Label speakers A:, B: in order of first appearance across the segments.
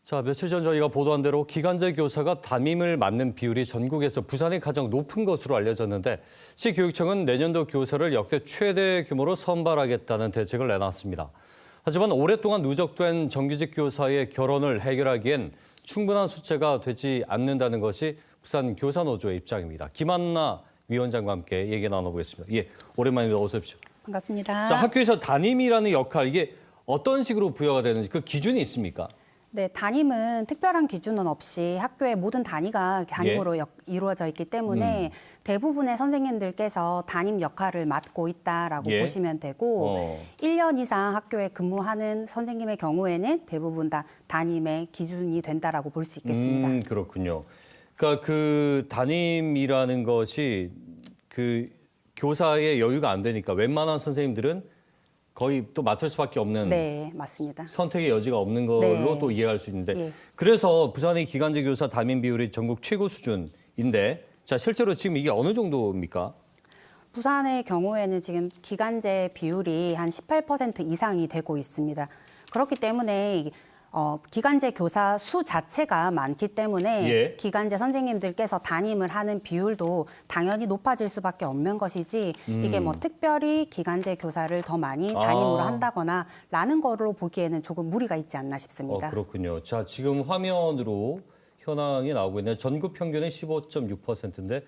A: 자, 며칠 전 저희가 보도한 대로 기간제 교사가 담임을 맡는 비율이 전국에서 부산이 가장 높은 것으로 알려졌는데 시교육청은 내년도 교사를 역대 최대 규모로 선발하겠다는 대책을 내놨습니다. 하지만 오랫동안 누적된 정규직 교사의 결혼을 해결하기엔 충분한 숫자가 되지 않는다는 것이 부산 교사노조의 입장입니다. 김한나 위원장과 함께 얘기 나눠보겠습니다. 예, 오랜만입니다. 어서 오십시오.
B: 반갑습니다.
A: 자, 학교에서 담임이라는 역할, 이게 어떤 식으로 부여가 되는지 그 기준이 있습니까?
B: 네, 담임은 특별한 기준은 없이 학교의 모든 단위가 담임으로 이루어져 있기 때문에 대부분의 선생님들께서 담임 역할을 맡고 있다라고 보시면 되고 1년 이상 학교에 근무하는 선생님의 경우에는 대부분 다 담임의 기준이 된다라고 볼 수 있겠습니다.
A: 그렇군요. 그러니까 그 담임이라는 것이 그 교사의 여유가 안 되니까 웬만한 선생님들은 거의 또 맡을 수밖에 없는
B: 네, 맞습니다.
A: 선택의 여지가 없는 걸로
B: 네.
A: 또 이해할 수 있는데
B: 예.
A: 그래서 부산의 기간제 교사 담임 비율이 전국 최고 수준인데 자 실제로 지금 이게 어느 정도입니까?
B: 부산의 경우에는 지금 기간제 비율이 한 18% 이상이 되고 있습니다. 그렇기 때문에 기간제 교사 수 자체가 많기 때문에 기간제 선생님들께서 담임을 하는 비율도 당연히 높아질 수밖에 없는 것이지 이게 뭐 특별히 기간제 교사를 더 많이 담임으로 한다거나 라는 거로 보기에는 조금 무리가 있지 않나 싶습니다.
A: 그렇군요. 자, 지금 화면으로 현황이 나오고 있네요. 전국 평균은 15.6%인데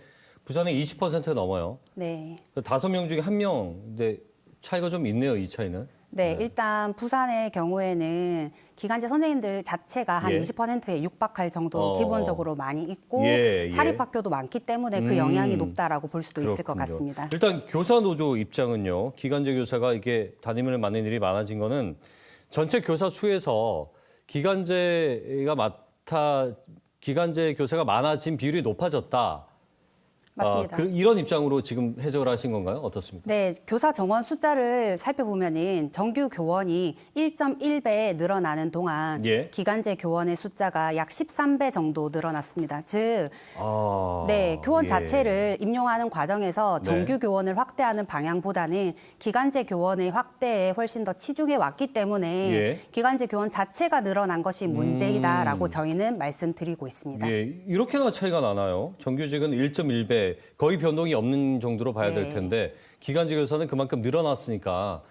A: 부산은 20% 넘어요.
B: 네.
A: 5명 중에 1명. 근데 차이가 좀 있네요, 이 차이는.
B: 네, 일단 부산의 경우에는 기간제 선생님들 자체가 한 20%에 육박할 정도로 기본적으로 많이 있고 사립학교도 많기 때문에 그 영향이 높다라고 볼 수도 있을 것 같습니다.
A: 일단 교사노조 입장은요. 기간제 교사가 이게 담임을 맡는 일이 많아진 거는 전체 교사 수에서 기간제 교사가 많아진 비율이 높아졌다.
B: 맞습니다.
A: 이런 입장으로 지금 해석을 하신 건가요? 어떻습니까?
B: 네, 교사 정원 숫자를 살펴보면은 정규 교원이 1.1배 늘어나는 동안 기간제 교원의 숫자가 약 13배 정도 늘어났습니다. 즉, 네, 교원 자체를 임용하는 과정에서 정규 교원을 확대하는 방향보다는 기간제 교원의 확대에 훨씬 더 치중해 왔기 때문에 기간제 교원 자체가 늘어난 것이 문제이다라고 저희는 말씀드리고 있습니다.
A: 예, 이렇게나 차이가 나나요? 정규직은 1.1배. 거의 변동이 없는 정도로 봐야 될 텐데 기간제 교사는 그만큼 늘어났으니까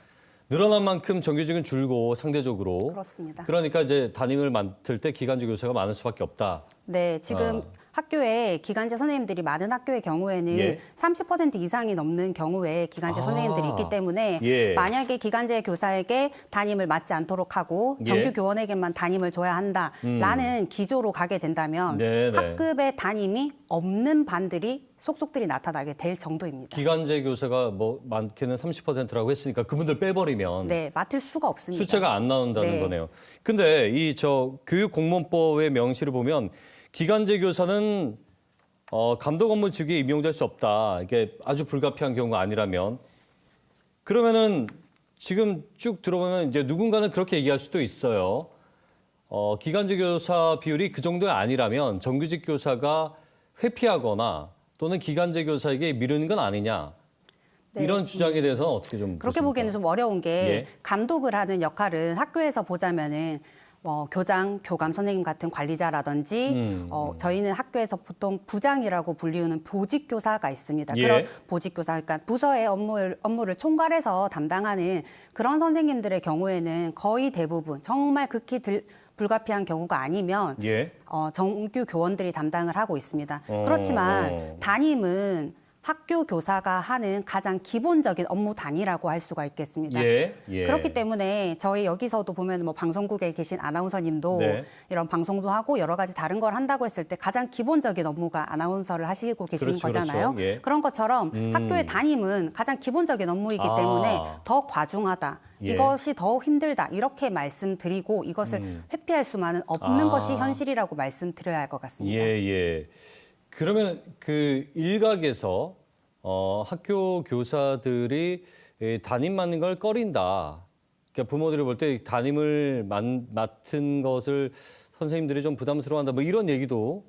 A: 늘어난 만큼 정규직은 줄고 상대적으로
B: 그렇습니다.
A: 그러니까 이제 담임을 맡을 때 기간제 교사가 많을 수밖에 없다.
B: 네, 지금 학교에 기간제 선생님들이 많은 학교의 경우에는 30% 이상이 넘는 경우에 기간제 선생님들이 있기 때문에 만약에 기간제 교사에게 담임을 맡지 않도록 하고 정규 교원에게만 담임을 줘야 한다라는 기조로 가게 된다면 학급에 담임이 없는 반들이 속속들이 나타나게 될 정도입니다.
A: 기간제 교사가 뭐 많게는 30%라고 했으니까 그분들 빼버리면
B: 맡을 수가 없습니다.
A: 숫자가 안 나온다는 거네요. 근데 교육공무원법의 명시를 보면 기간제 교사는 감독 업무 직위에 임용될 수 없다. 이게 아주 불가피한 경우가 아니라면 그러면은 지금 쭉 들어보면 이제 누군가는 그렇게 얘기할 수도 있어요. 기간제 교사 비율이 그 정도 아니라면 정규직 교사가 회피하거나 또는 기간제 교사에게 미루는 건 아니냐. 이런 주장에 대해서는 어떻게 좀
B: 그렇게
A: 보십니까?
B: 보기에는 좀 어려운 게 감독을 하는 역할은 학교에서 보자면은 교장, 교감 선생님 같은 관리자라든지 저희는 학교에서 보통 부장이라고 불리우는 보직교사가 있습니다. 그런 보직교사, 그러니까 부서의 업무를 총괄해서 담당하는 그런 선생님들의 경우에는 거의 대부분 정말 극히 불가피한 경우가 아니면 정규 교원들이 담당을 하고 있습니다. 그렇지만 담임은 학교 교사가 하는 가장 기본적인 업무 단위라고 할 수가 있겠습니다. 그렇기 때문에 저희 여기서도 보면 뭐 방송국에 계신 아나운서님도 이런 방송도 하고 여러 가지 다른 걸 한다고 했을 때 가장 기본적인 업무가 아나운서를 하시고 계시는 거잖아요. 그런 것처럼 학교의 담임은 가장 기본적인 업무이기 때문에 더 과중하다. 이것이 더 힘들다. 이렇게 말씀드리고 이것을 회피할 수만은 없는 것이 현실이라고 말씀드려야 할 것 같습니다.
A: 그러면 그 일각에서 학교 교사들이 담임 맡는 걸 꺼린다. 그러니까 부모들이 볼 때 담임을 맡은 것을 선생님들이 좀 부담스러워한다. 뭐 이런 얘기도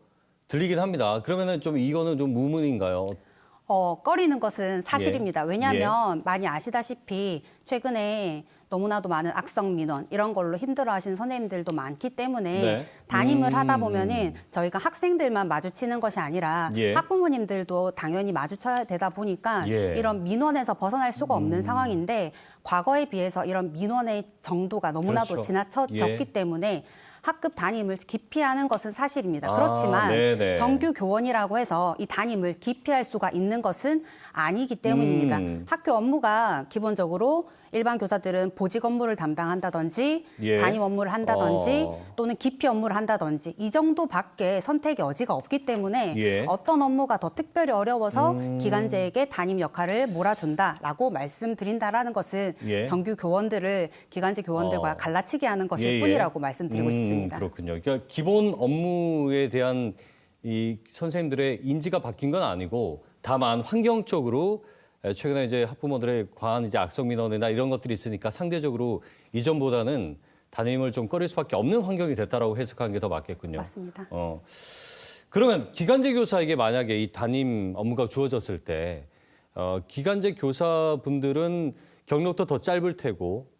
A: 들리긴 합니다. 그러면은 좀 이거는 좀 무문인가요?
B: 꺼리는 것은 사실입니다. 왜냐하면 많이 아시다시피 최근에 너무나도 많은 악성 민원 이런 걸로 힘들어하시는 선생님들도 많기 때문에
A: 네.
B: 담임을 하다 보면은 저희가 학생들만 마주치는 것이 아니라
A: 예.
B: 학부모님들도 당연히 마주쳐야 되다 보니까
A: 예.
B: 이런 민원에서 벗어날 수가 없는 상황인데 과거에 비해서 이런 민원의 정도가 너무나도
A: 그렇죠.
B: 지나쳐졌기
A: 예.
B: 때문에 학급 담임을 기피하는 것은 사실입니다.
A: 아,
B: 그렇지만
A: 네네.
B: 정규 교원이라고 해서 이 담임을 기피할 수가 있는 것은 아니기 때문입니다. 학교 업무가 기본적으로 일반 교사들은 보직 업무를 담당한다든지
A: 예.
B: 담임 업무를 한다든지 또는 기피 업무를 한다든지 이 정도밖에 선택의 여지가 없기 때문에
A: 예.
B: 어떤 업무가 더 특별히 어려워서 기간제에게 담임 역할을 몰아준다라고 말씀드린다라는 것은
A: 예.
B: 정규 교원들을 기간제 교원들과 갈라치게 하는 것일
A: 예, 예.
B: 뿐이라고 말씀드리고 싶습니다.
A: 그렇군요. 그러니까 기본 업무에 대한 이 선생님들의 인지가 바뀐 건 아니고 다만 환경적으로 최근에 이제 학부모들의 과한 이제 악성 민원이나 이런 것들이 있으니까 상대적으로 이전보다는 담임을 좀 꺼릴 수밖에 없는 환경이 됐다라고 해석하는 게 더 맞겠군요.
B: 맞습니다.
A: 그러면 기간제 교사에게 만약에 이 담임 업무가 주어졌을 때 기간제 교사분들은 경력도 더 짧을 테고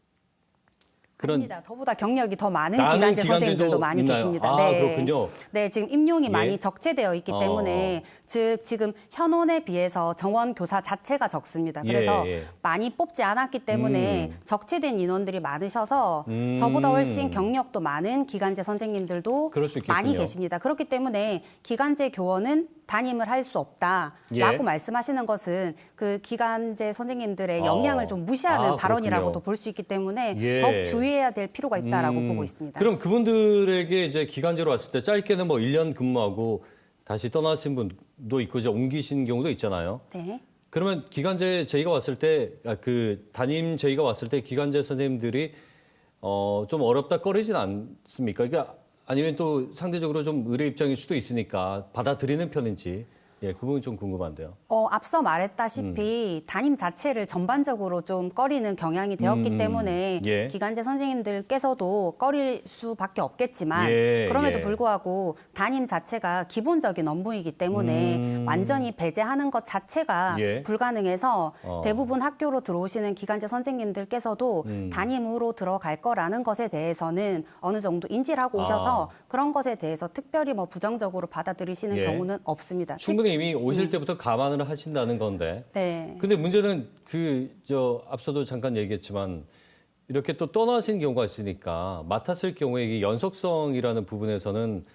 B: 아닙니다. 저보다 경력이 더 많은
A: 많은
B: 기간제
A: 기간제도
B: 선생님들도 많이
A: 있나요?
B: 계십니다.
A: 아,
B: 네.
A: 그렇군요.
B: 네, 지금 임용이
A: 예.
B: 많이 적체되어 있기 때문에 즉 지금 현원에 비해서 정원 교사 자체가 적습니다. 그래서
A: 예.
B: 많이 뽑지 않았기 때문에 적체된 인원들이 많으셔서 저보다 훨씬 경력도 많은 기간제 선생님들도
A: 그럴 수 있겠군요.
B: 많이 계십니다. 그렇기 때문에 기간제 교원은 담임을 할 수 없다라고
A: 예.
B: 말씀하시는 것은 그 기간제 선생님들의 역량을 좀 무시하는 발언이라고도
A: 그렇군요.
B: 볼 수 있기 때문에
A: 예.
B: 더욱 주의해야 될 필요가 있다라고 보고 있습니다.
A: 그럼 그분들에게 이제 기간제로 왔을 때 짧게는 뭐 1년 근무하고 다시 떠나신 분도 있고 이제 옮기신 경우도 있잖아요.
B: 네.
A: 그러면 기간제 제의가 왔을 때 그 담임 제의가 왔을 때 기간제 선생님들이 좀 어렵다 꺼리진 않습니까? 그러니까 아니면 또 상대적으로 좀 의뢰 입장일 수도 있으니까 받아들이는 편인지 예, 그 부분이 좀 궁금한데요.
B: 앞서 말했다시피 담임 자체를 전반적으로 좀 꺼리는 경향이 되었기 때문에
A: 예.
B: 기간제 선생님들께서도 꺼릴 수밖에 없겠지만
A: 예,
B: 그럼에도
A: 예.
B: 불구하고 담임 자체가 기본적인 업무이기 때문에 완전히 배제하는 것 자체가
A: 예.
B: 불가능해서 대부분 학교로 들어오시는 기간제 선생님들께서도 담임으로 들어갈 거라는 것에 대해서는 어느 정도 인지를 하고 오셔서 그런 것에 대해서 특별히 뭐 부정적으로 받아들이시는
A: 예.
B: 경우는 없습니다.
A: 충분히 이미 오실 때부터 감안을 하신다는 건데.
B: 네.
A: 근데 문제는 앞서도 잠깐 얘기했지만 이렇게 또 떠나신 경우가 있으니까 맡았을 경우에 이 연속성이라는 부분에서는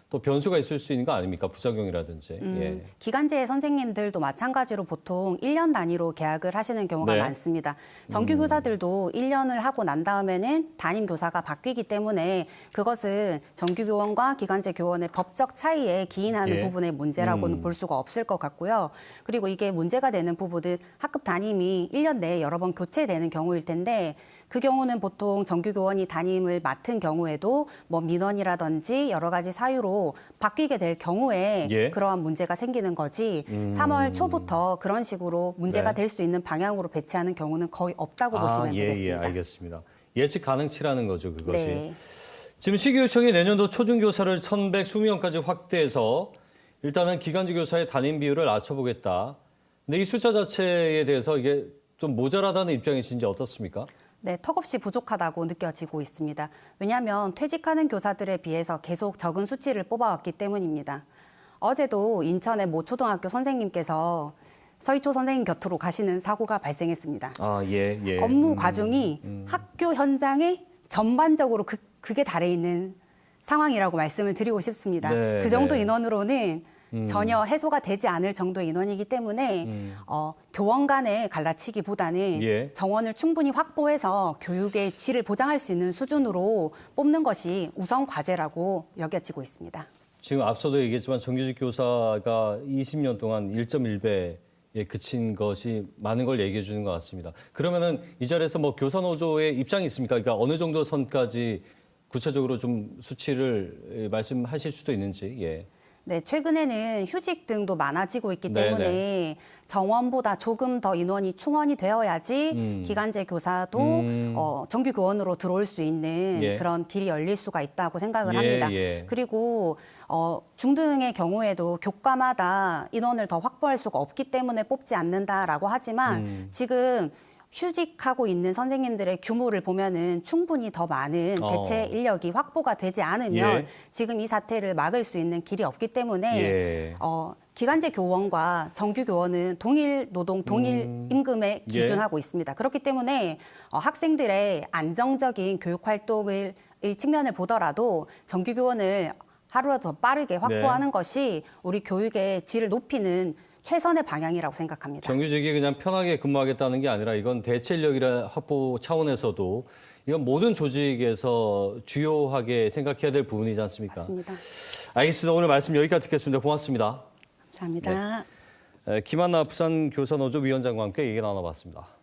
A: 또 변수가 있을 수 있는 거 아닙니까? 부작용이라든지. 예.
B: 기간제 선생님들도 마찬가지로 보통 1년 단위로 계약을 하시는 경우가
A: 네.
B: 많습니다. 정규 교사들도 1년을 하고 난 다음에는 담임 교사가 바뀌기 때문에 그것은 정규 교원과 기간제 교원의 법적 차이에 기인하는
A: 예.
B: 부분의 문제라고는 볼 수가 없을 것 같고요. 그리고 이게 문제가 되는 부분은 학급 담임이 1년 내에 여러 번 교체되는 경우일 텐데 그 경우는 보통 정규 교원이 담임을 맡은 경우에도 뭐 민원이라든지 여러 가지 사유로 바뀌게 될 경우에
A: 예.
B: 그러한 문제가 생기는 거지 3월 초부터 그런 식으로 문제가
A: 네.
B: 될 수 있는 방향으로 배치하는 경우는 거의 없다고 보시면
A: 예,
B: 되겠습니다.
A: 예, 알겠습니다. 예측 가능치라는 거죠, 그것이.
B: 네.
A: 지금 시교육청이 내년도 초중교사를 1,120명까지 확대해서 일단은 기간제 교사의 담임 비율을 낮춰보겠다. 근데 이 숫자 자체에 대해서 이게 좀 모자라다는 입장이신지 어떻습니까?
B: 네, 턱없이 부족하다고 느껴지고 있습니다. 왜냐하면 퇴직하는 교사들에 비해서 계속 적은 수치를 뽑아왔기 때문입니다. 어제도 인천의 모 초등학교 선생님께서 서희초 선생님 곁으로 가시는 사고가 발생했습니다.
A: 아, 예, 예.
B: 업무 과중이 학교 현장에 전반적으로 극에 달해 있는 상황이라고 말씀을 드리고 싶습니다.
A: 네,
B: 그 정도
A: 네.
B: 인원으로는 전혀 해소가 되지 않을 정도의 인원이기 때문에 교원 간의 갈라치기보다는
A: 예.
B: 정원을 충분히 확보해서 교육의 질을 보장할 수 있는 수준으로 뽑는 것이 우선 과제라고 여겨지고 있습니다.
A: 지금 앞서도 얘기했지만 정규직 교사가 20년 동안 1.1배에 그친 것이 많은 걸 얘기해 주는 것 같습니다. 그러면은 이 자리에서 뭐 교사노조의 입장이 있습니까? 그러니까 어느 정도 선까지 구체적으로 좀 수치를 말씀하실 수도 있는지. 예.
B: 네, 최근에는 휴직 등도 많아지고 있기
A: 네네.
B: 때문에 정원보다 조금 더 인원이 충원이 되어야지 기간제 교사도 정규 교원으로 들어올 수 있는
A: 예.
B: 그런 길이 열릴 수가 있다고 생각을
A: 예,
B: 합니다.
A: 예.
B: 그리고 중등의 경우에도 교과마다 인원을 더 확보할 수가 없기 때문에 뽑지 않는다라고 하지만 지금 휴직하고 있는 선생님들의 규모를 보면은 충분히 더 많은 대체 인력이 확보가 되지 않으면
A: 예.
B: 지금 이 사태를 막을 수 있는 길이 없기 때문에
A: 예.
B: 기간제 교원과 정규 교원은 동일 노동, 동일 임금에
A: 예.
B: 기준하고 있습니다. 그렇기 때문에 학생들의 안정적인 교육 활동을 이 측면을 보더라도 정규 교원을 하루라도 더 빠르게 확보하는 것이 우리 교육의 질을 높이는 최선의 방향이라고 생각합니다.
A: 정규직이 그냥 편하게 근무하겠다는 게 아니라 이건 대체 인력이라 확보 차원에서도 이건 모든 조직에서 주요하게 생각해야 될 부분이지 않습니까?
B: 맞습니다.
A: 알겠습니다. 오늘 말씀 여기까지 듣겠습니다. 고맙습니다.
B: 감사합니다.
A: 김한나 부산교사노조 위원장과 함께 얘기 나눠봤습니다.